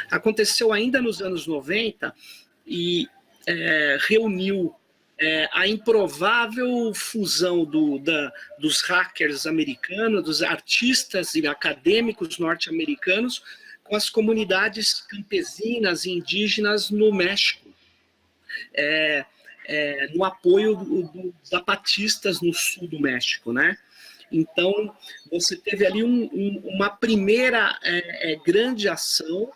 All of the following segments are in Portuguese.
aconteceu ainda nos anos 90 e reuniu a improvável fusão dos hackers americanos, dos artistas e acadêmicos norte-americanos com as comunidades campesinas e indígenas no México, no apoio dos zapatistas no sul do México, né? Então, você teve ali uma primeira grande ação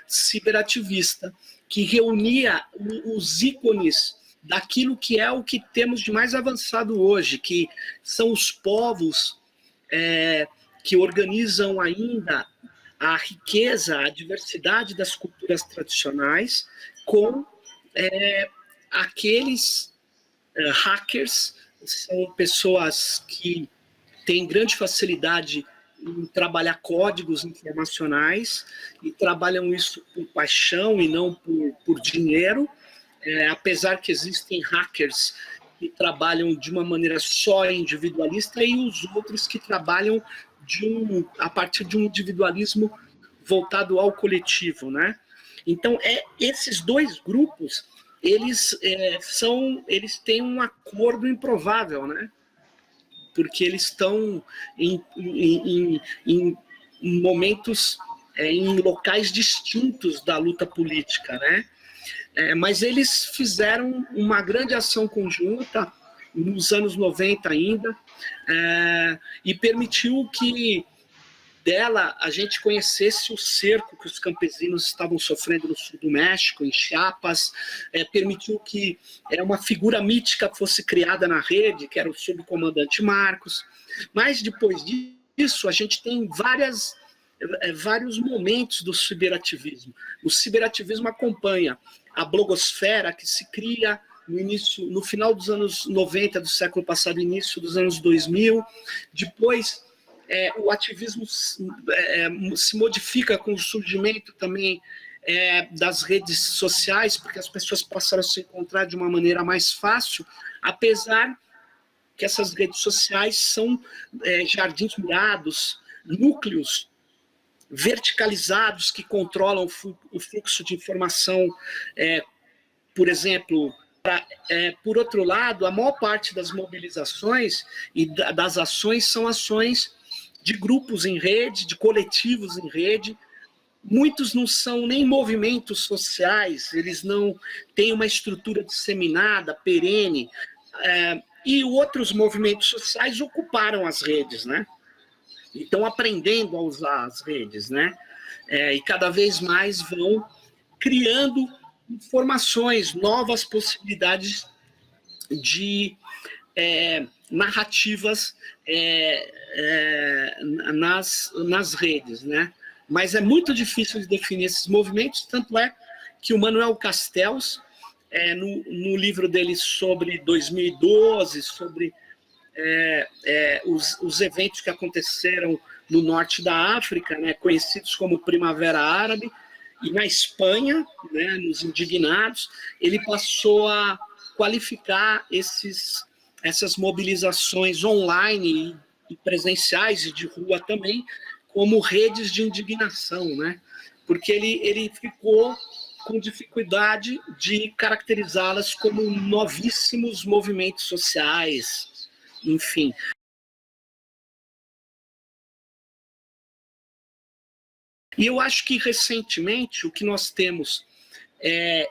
ciberativista que reunia os ícones daquilo que é o que temos de mais avançado hoje, que são os povos que organizam ainda a riqueza, a diversidade das culturas tradicionais com aqueles hackers, são pessoas que têm grande facilidade em trabalhar códigos informacionais e trabalham isso por paixão e não por dinheiro, apesar que existem hackers que trabalham de uma maneira só individualista e os outros que trabalham a partir de um individualismo voltado ao coletivo, né? Então, esses dois grupos, eles têm um acordo improvável, né? Porque eles estão em momentos, em locais distintos da luta política, né? Mas eles fizeram uma grande ação conjunta nos anos 90 ainda, e permitiu que dela a gente conhecesse o cerco que os campesinos estavam sofrendo no sul do México, em Chiapas, permitiu que uma figura mítica fosse criada na rede, que era o subcomandante Marcos. Mas depois disso a gente tem vários momentos do ciberativismo. O ciberativismo acompanha a blogosfera, que se cria no final dos anos 90 do século passado, início dos anos 2000. Depois, o ativismo se modifica com o surgimento também das redes sociais, porque as pessoas passaram a se encontrar de uma maneira mais fácil, apesar que essas redes sociais são jardins murados, núcleos verticalizados que controlam o fluxo de informação. Por exemplo, por outro lado, a maior parte das mobilizações e das ações são ações de grupos em rede, de coletivos em rede. Muitos não são nem movimentos sociais, eles não têm uma estrutura disseminada, perene, e outros movimentos sociais ocuparam as redes, né? E estão aprendendo a usar as redes, né? E cada vez mais vão criando informações, novas possibilidades de narrativas nas redes, né? Mas é muito difícil de definir esses movimentos, tanto é que o Manuel Castells, no livro dele sobre 2012, sobre os eventos que aconteceram no norte da África, né, conhecidos como Primavera Árabe, e na Espanha, né, nos Indignados, ele passou a qualificar essas mobilizações online e presenciais e de rua também como redes de indignação, né? Porque ele ficou com dificuldade de caracterizá-las como novíssimos movimentos sociais, enfim. E eu acho que, recentemente, o que nós temos é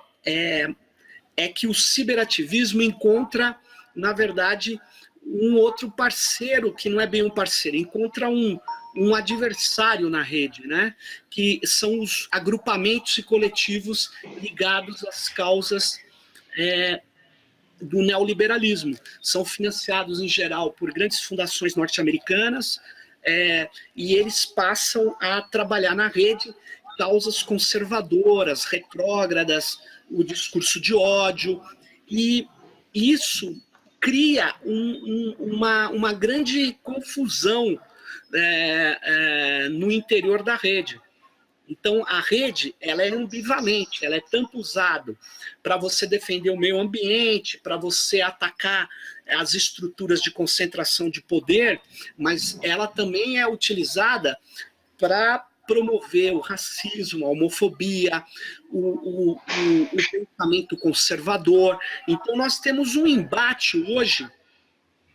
que o ciberativismo encontra, na verdade, um outro parceiro, que não é bem um parceiro, encontra um adversário na rede, né? Que são os agrupamentos e coletivos ligados às causas do neoliberalismo. São financiados, em geral, por grandes fundações norte-americanas, e eles passam a trabalhar na rede causas conservadoras, retrógradas, o discurso de ódio, e isso cria uma grande confusão no interior da rede. Então, a rede, ela é ambivalente, ela é tanto usada para você defender o meio ambiente, para você atacar as estruturas de concentração de poder, mas ela também é utilizada para promover o racismo, a homofobia, o pensamento conservador. Então, nós temos um embate hoje,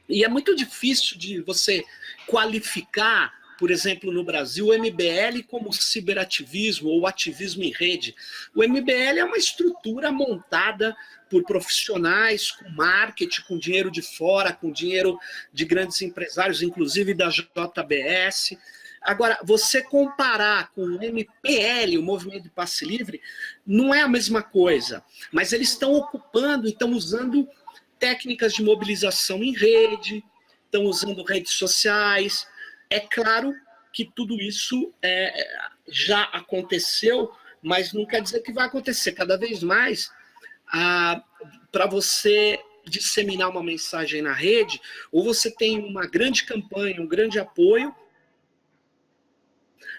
e é muito difícil de você qualificar, por exemplo, no Brasil, o MBL como ciberativismo ou ativismo em rede. O MBL é uma estrutura montada por profissionais com marketing, com dinheiro de fora, com dinheiro de grandes empresários, inclusive da JBS. Agora, você comparar com o MPL, o Movimento de Passe Livre, não é a mesma coisa, mas eles estão ocupando e estão usando técnicas de mobilização em rede, estão usando redes sociais. É claro que tudo isso já aconteceu, mas não quer dizer que vai acontecer. Cada vez mais, para você disseminar uma mensagem na rede, ou você tem uma grande campanha, um grande apoio,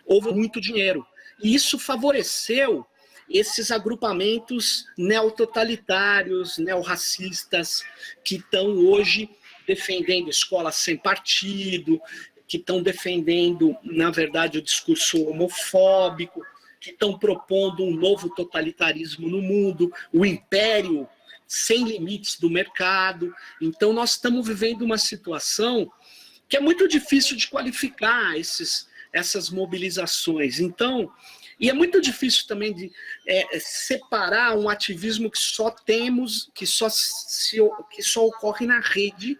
ou muito dinheiro. E isso favoreceu esses agrupamentos neototalitários, neorracistas, que estão hoje defendendo escolas sem partido, que estão defendendo, na verdade, o discurso homofóbico, que estão propondo um novo totalitarismo no mundo, o império sem limites do mercado. Então, nós estamos vivendo uma situação que é muito difícil de qualificar essas mobilizações. Então, e é muito difícil também de separar um ativismo que só temos, que só ocorre na rede,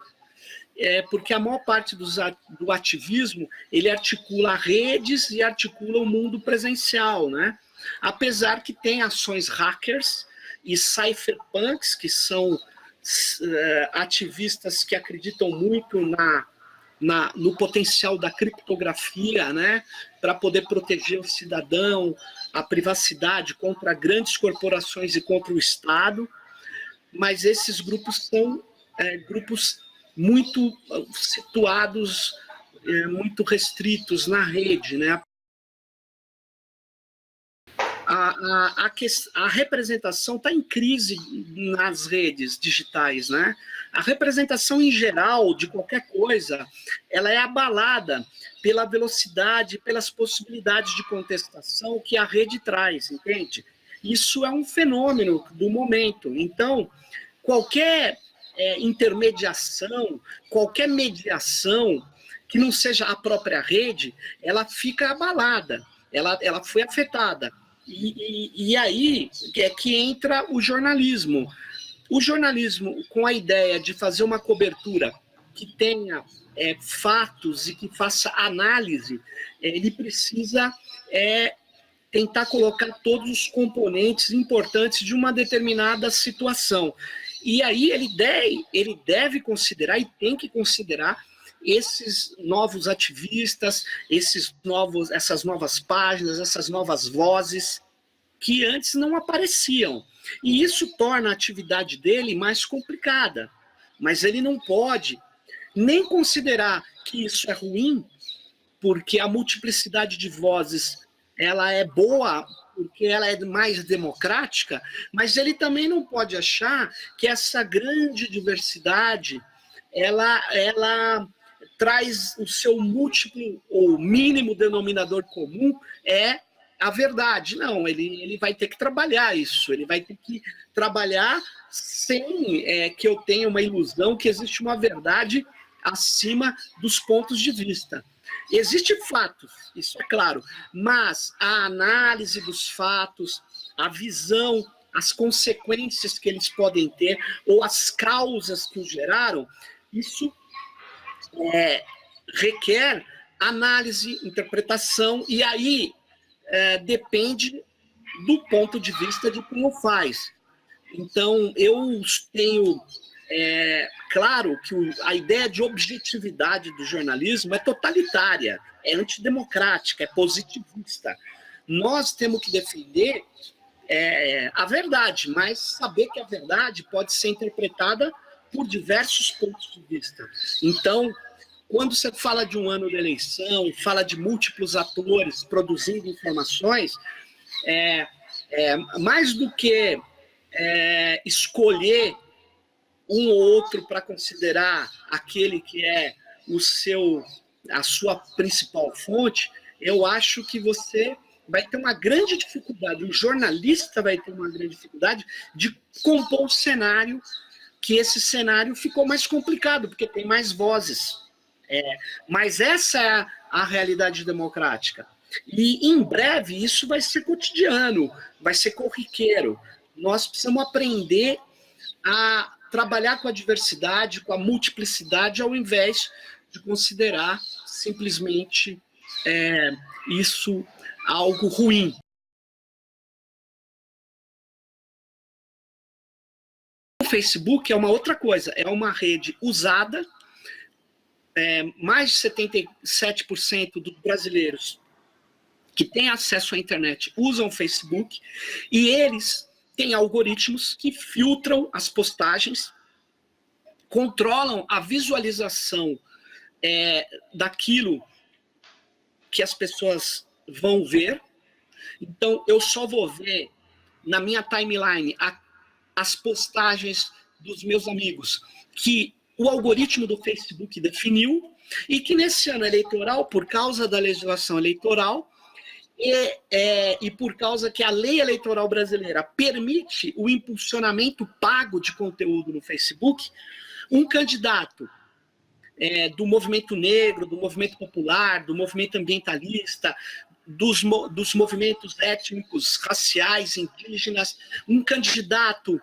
porque a maior parte do ativismo, ele articula redes e articula o mundo presencial, né? Apesar que tem ações hackers e cypherpunks, que são ativistas que acreditam muito no potencial da criptografia, né, para poder proteger o cidadão, a privacidade contra grandes corporações e contra o Estado, mas esses grupos são grupos muito situados, muito restritos na rede, né? A representação está em crise nas redes digitais, né? A representação em geral de qualquer coisa, ela é abalada pela velocidade, pelas possibilidades de contestação que a rede traz, entende? Isso é um fenômeno do momento. Então, qualquer intermediação, qualquer mediação que não seja a própria rede, ela fica abalada, ela foi afetada. E aí é que entra o jornalismo. O jornalismo, com a ideia de fazer uma cobertura que tenha fatos e que faça análise, ele precisa tentar colocar todos os componentes importantes de uma determinada situação. E aí ele deve considerar e tem que considerar esses novos ativistas, essas novas páginas, essas novas vozes que antes não apareciam. E isso torna a atividade dele mais complicada. Mas ele não pode nem considerar que isso é ruim, porque a multiplicidade de vozes ela é boa, porque ela é mais democrática, mas ele também não pode achar que essa grande diversidade ela traz o seu múltiplo ou mínimo denominador comum a verdade. Não, ele vai ter que trabalhar isso, ele vai ter que trabalhar sem que eu tenha uma ilusão que existe uma verdade acima dos pontos de vista. Existem fatos, isso é claro, mas a análise dos fatos, a visão, as consequências que eles podem ter, ou as causas que os geraram, isso requer análise, interpretação, e aí depende do ponto de vista de quem o faz. Então, eu tenho claro que a ideia de objetividade do jornalismo é totalitária, é antidemocrática, é positivista. Nós temos que defender a verdade, mas saber que a verdade pode ser interpretada por diversos pontos de vista. Então, quando você fala de um ano de eleição, fala de múltiplos atores produzindo informações, mais do que escolher um ou outro para considerar aquele que é a sua principal fonte, eu acho que você vai ter uma grande dificuldade, o jornalista vai ter uma grande dificuldade de compor um cenário, que esse cenário ficou mais complicado, porque tem mais vozes. Mas essa é a realidade democrática. E, em breve, isso vai ser cotidiano, vai ser corriqueiro. Nós precisamos aprender a trabalhar com a diversidade, com a multiplicidade, ao invés de considerar simplesmente isso algo ruim. O Facebook é uma outra coisa, é uma rede usada, mais de 77% dos brasileiros que têm acesso à internet usam o Facebook, e eles têm algoritmos que filtram as postagens, controlam a visualização daquilo que as pessoas vão ver. Então, eu só vou ver na minha timeline as postagens dos meus amigos que o algoritmo do Facebook definiu, e que nesse ano eleitoral, por causa da legislação eleitoral, e por causa que a lei eleitoral brasileira permite o impulsionamento pago de conteúdo no Facebook, um candidato do movimento negro, do movimento popular, do movimento ambientalista, dos movimentos étnicos, raciais, indígenas, um candidato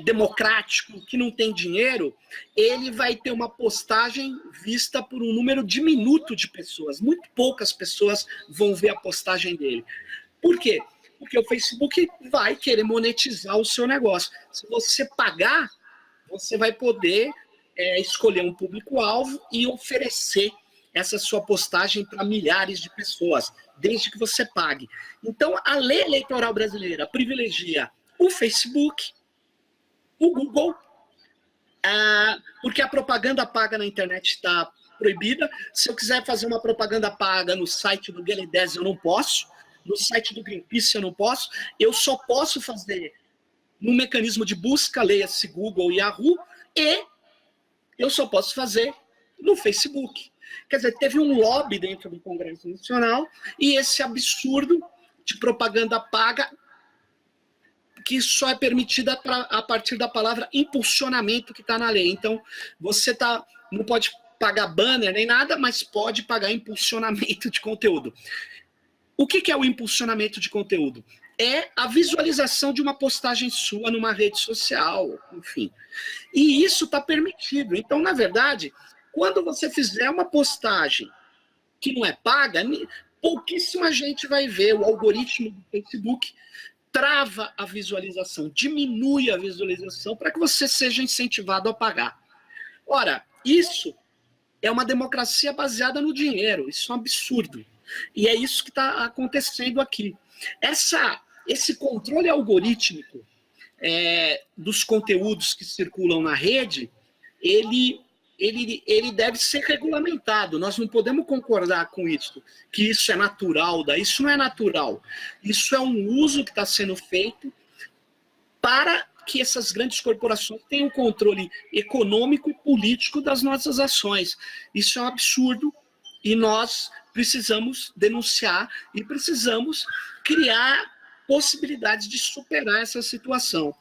democrático que não tem dinheiro, ele vai ter uma postagem vista por um número diminuto de pessoas. Muito poucas pessoas vão ver a postagem dele. Por quê? Porque o Facebook vai querer monetizar o seu negócio. Se você pagar, você vai poder escolher um público-alvo e oferecer essa sua postagem para milhares de pessoas, desde que você pague. Então, a lei eleitoral brasileira privilegia o Facebook, o Google, porque a propaganda paga na internet está proibida. Se eu quiser fazer uma propaganda paga no site do Guedes, eu não posso. No site do Greenpeace, eu não posso. Eu só posso fazer no mecanismo de busca, leia-se Google e Yahoo, e eu só posso fazer no Facebook. Quer dizer, teve um lobby dentro do Congresso Nacional, e esse absurdo de propaganda paga, que só é permitida a partir da palavra impulsionamento que está na lei. Então, você não pode pagar banner nem nada, mas pode pagar impulsionamento de conteúdo. O que é o impulsionamento de conteúdo? É a visualização de uma postagem sua numa rede social, enfim. E isso está permitido. Então, na verdade, quando você fizer uma postagem que não é paga, pouquíssima gente vai ver. O algoritmo do Facebook trava a visualização, diminui a visualização para que você seja incentivado a pagar. Ora, isso é uma democracia baseada no dinheiro, isso é um absurdo. E é isso que está acontecendo aqui. Esse controle algorítmico dos conteúdos que circulam na rede, ele deve ser regulamentado. Nós não podemos concordar com isso, que isso é natural. Isso não é natural. Isso é um uso que está sendo feito para que essas grandes corporações tenham controle econômico e político das nossas ações. Isso é um absurdo, e nós precisamos denunciar e precisamos criar possibilidades de superar essa situação.